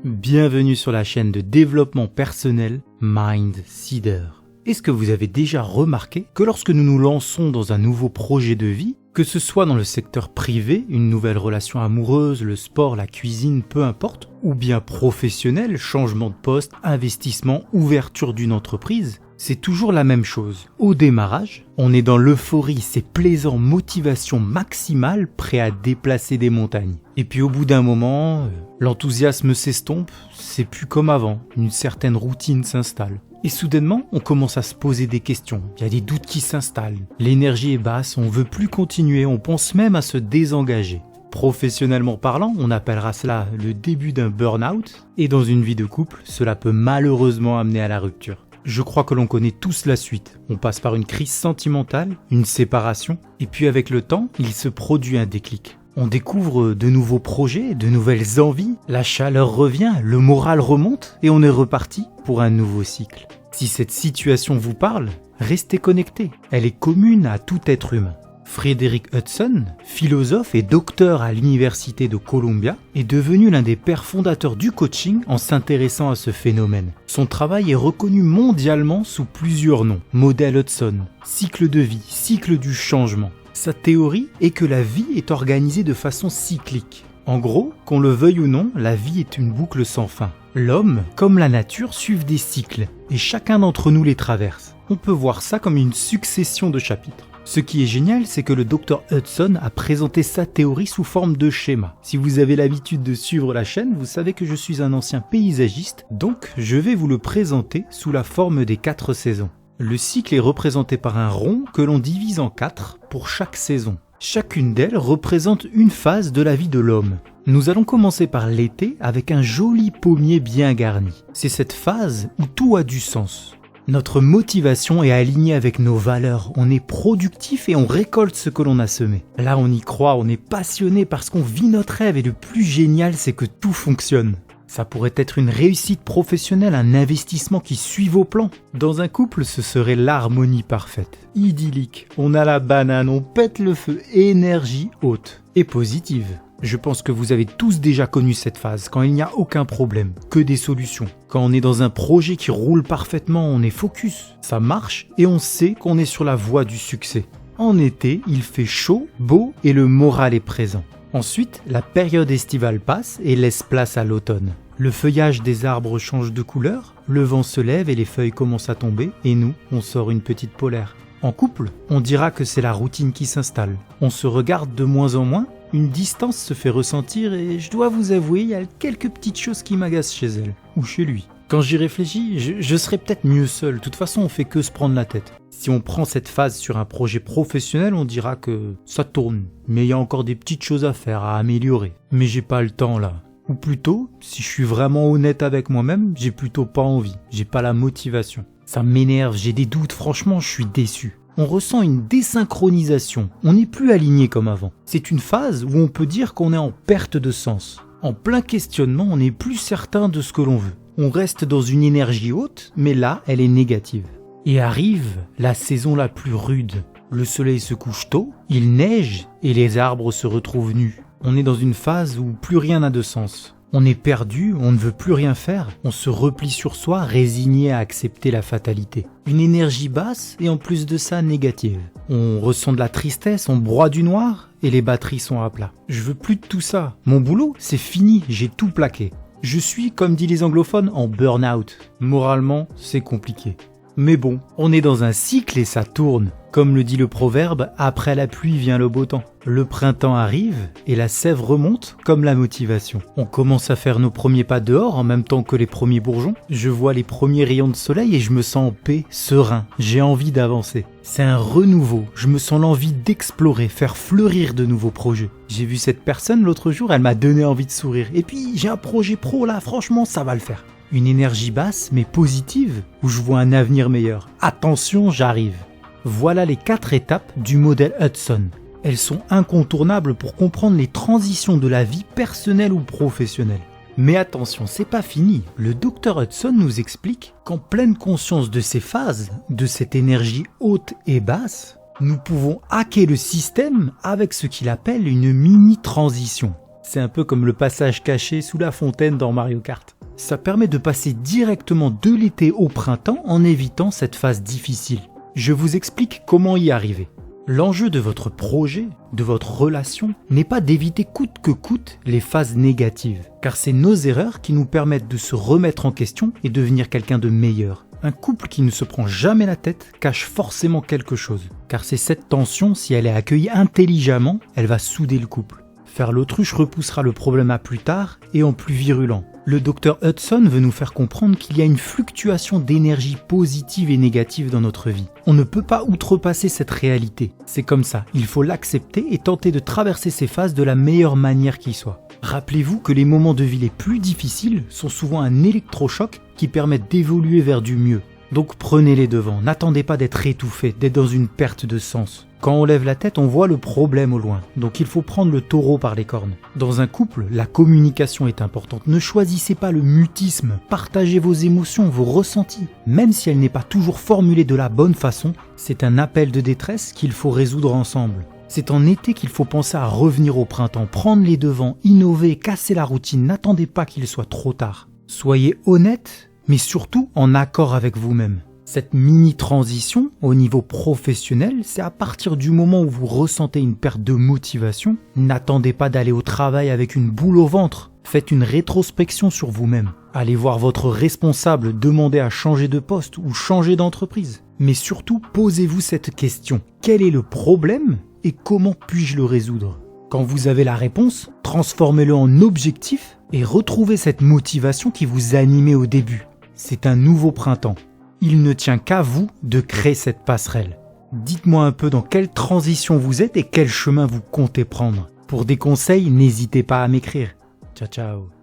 Bienvenue sur la chaîne de développement personnel Mindseeder. Est-ce que vous avez déjà remarqué que lorsque nous nous lançons dans un nouveau projet de vie, que ce soit dans le secteur privé, une nouvelle relation amoureuse, le sport, la cuisine, peu importe, ou bien professionnel, changement de poste, investissement, ouverture d'une entreprise, c'est toujours la même chose. Au démarrage, on est dans l'euphorie, c'est plaisant, motivation maximale, prêt à déplacer des montagnes. Et puis au bout d'un moment, l'enthousiasme s'estompe, c'est plus comme avant, une certaine routine s'installe. Et soudainement, on commence à se poser des questions, il y a des doutes qui s'installent, l'énergie est basse, on veut plus continuer, on pense même à se désengager. Professionnellement parlant, on appellera cela le début d'un burn-out, et dans une vie de couple, cela peut malheureusement amener à la rupture. Je crois que l'on connaît tous la suite. On passe par une crise sentimentale, une séparation, et puis avec le temps, il se produit un déclic. On découvre de nouveaux projets, de nouvelles envies, la chaleur revient, le moral remonte, et on est reparti pour un nouveau cycle. Si cette situation vous parle, restez connectés. Elle est commune à tout être humain. Frederick Hudson, philosophe et docteur à l'université de Columbia, est devenu l'un des pères fondateurs du coaching en s'intéressant à ce phénomène. Son travail est reconnu mondialement sous plusieurs noms. Modèle Hudson, cycle de vie, cycle du changement. Sa théorie est que la vie est organisée de façon cyclique. En gros, qu'on le veuille ou non, la vie est une boucle sans fin. L'homme, comme la nature, suivent des cycles, et chacun d'entre nous les traverse. On peut voir ça comme une succession de chapitres. Ce qui est génial, c'est que le Dr Hudson a présenté sa théorie sous forme de schéma. Si vous avez l'habitude de suivre la chaîne, vous savez que je suis un ancien paysagiste, donc je vais vous le présenter sous la forme des 4 saisons. Le cycle est représenté par un rond que l'on divise en 4 pour chaque saison. Chacune d'elles représente une phase de la vie de l'homme. Nous allons commencer par l'été avec un joli pommier bien garni. C'est cette phase où tout a du sens. Notre motivation est alignée avec nos valeurs, on est productif et on récolte ce que l'on a semé. Là on y croit, on est passionné parce qu'on vit notre rêve et le plus génial c'est que tout fonctionne. Ça pourrait être une réussite professionnelle, un investissement qui suit vos plans. Dans un couple, ce serait l'harmonie parfaite, idyllique. On a la banane, on pète le feu, énergie haute et positive. Je pense que vous avez tous déjà connu cette phase, quand il n'y a aucun problème, que des solutions. Quand on est dans un projet qui roule parfaitement, on est focus, ça marche et on sait qu'on est sur la voie du succès. En été, il fait chaud, beau et le moral est présent. Ensuite, la période estivale passe et laisse place à l'automne. Le feuillage des arbres change de couleur, le vent se lève et les feuilles commencent à tomber, et nous, on sort une petite polaire. En couple, on dira que c'est la routine qui s'installe. On se regarde de moins en moins, une distance se fait ressentir et je dois vous avouer, il y a quelques petites choses qui m'agacent chez elle, ou chez lui. Quand j'y réfléchis, je serais peut-être mieux seul, de toute façon on fait que se prendre la tête. Si on prend cette phase sur un projet professionnel, on dira que ça tourne, mais il y a encore des petites choses à faire, à améliorer. Mais j'ai pas le temps là. Ou plutôt, si je suis vraiment honnête avec moi-même, j'ai plutôt pas envie, j'ai pas la motivation. Ça m'énerve, j'ai des doutes, franchement je suis déçu. On ressent une désynchronisation, on n'est plus aligné comme avant. C'est une phase où on peut dire qu'on est en perte de sens. En plein questionnement, on n'est plus certain de ce que l'on veut. On reste dans une énergie haute, mais là, elle est négative. Et arrive la saison la plus rude. Le soleil se couche tôt, il neige et les arbres se retrouvent nus. On est dans une phase où plus rien n'a de sens. On est perdu, on ne veut plus rien faire, on se replie sur soi, résigné à accepter la fatalité. Une énergie basse et en plus de ça négative. On ressent de la tristesse, on broie du noir et les batteries sont à plat. Je veux plus de tout ça. Mon boulot, c'est fini, j'ai tout plaqué. Je suis, comme disent les anglophones, en burn-out. Moralement, c'est compliqué. Mais bon, on est dans un cycle et ça tourne. Comme le dit le proverbe, après la pluie vient le beau temps. Le printemps arrive et la sève remonte comme la motivation. On commence à faire nos premiers pas dehors en même temps que les premiers bourgeons. Je vois les premiers rayons de soleil et je me sens en paix, serein. J'ai envie d'avancer. C'est un renouveau. Je me sens l'envie d'explorer, faire fleurir de nouveaux projets. J'ai vu cette personne l'autre jour, elle m'a donné envie de sourire. Et puis j'ai un projet pro là, franchement ça va le faire. Une énergie basse mais positive où je vois un avenir meilleur. Attention, j'arrive. Voilà les 4 étapes du modèle Hudson. Elles sont incontournables pour comprendre les transitions de la vie personnelle ou professionnelle. Mais attention, c'est pas fini. Le Dr Hudson nous explique qu'en pleine conscience de ces phases, de cette énergie haute et basse, nous pouvons hacker le système avec ce qu'il appelle une mini-transition. C'est un peu comme le passage caché sous la fontaine dans Mario Kart. Ça permet de passer directement de l'été au printemps en évitant cette phase difficile. Je vous explique comment y arriver. L'enjeu de votre projet, de votre relation, n'est pas d'éviter coûte que coûte les phases négatives, car c'est nos erreurs qui nous permettent de se remettre en question et devenir quelqu'un de meilleur. Un couple qui ne se prend jamais la tête cache forcément quelque chose, car c'est cette tension, si elle est accueillie intelligemment, elle va souder le couple. Faire l'autruche repoussera le problème à plus tard et en plus virulent. Le docteur Hudson veut nous faire comprendre qu'il y a une fluctuation d'énergie positive et négative dans notre vie. On ne peut pas outrepasser cette réalité. C'est comme ça, il faut l'accepter et tenter de traverser ces phases de la meilleure manière qui soit. Rappelez-vous que les moments de vie les plus difficiles sont souvent un électrochoc qui permet d'évoluer vers du mieux. Donc prenez les devants, n'attendez pas d'être étouffé, d'être dans une perte de sens. Quand on lève la tête, on voit le problème au loin, donc il faut prendre le taureau par les cornes. Dans un couple, la communication est importante. Ne choisissez pas le mutisme, partagez vos émotions, vos ressentis. Même si elle n'est pas toujours formulée de la bonne façon, c'est un appel de détresse qu'il faut résoudre ensemble. C'est en été qu'il faut penser à revenir au printemps, prendre les devants, innover, casser la routine, n'attendez pas qu'il soit trop tard. Soyez honnête, mais surtout en accord avec vous-même. Cette mini-transition au niveau professionnel, c'est à partir du moment où vous ressentez une perte de motivation, n'attendez pas d'aller au travail avec une boule au ventre. Faites une rétrospection sur vous-même. Allez voir votre responsable, demandez à changer de poste ou changer d'entreprise. Mais surtout, posez-vous cette question. Quel est le problème et comment puis-je le résoudre ? Quand vous avez la réponse, transformez-le en objectif et retrouvez cette motivation qui vous animait au début. C'est un nouveau printemps. Il ne tient qu'à vous de créer cette passerelle. Dites-moi un peu dans quelle transition vous êtes et quel chemin vous comptez prendre. Pour des conseils, n'hésitez pas à m'écrire. Ciao ciao.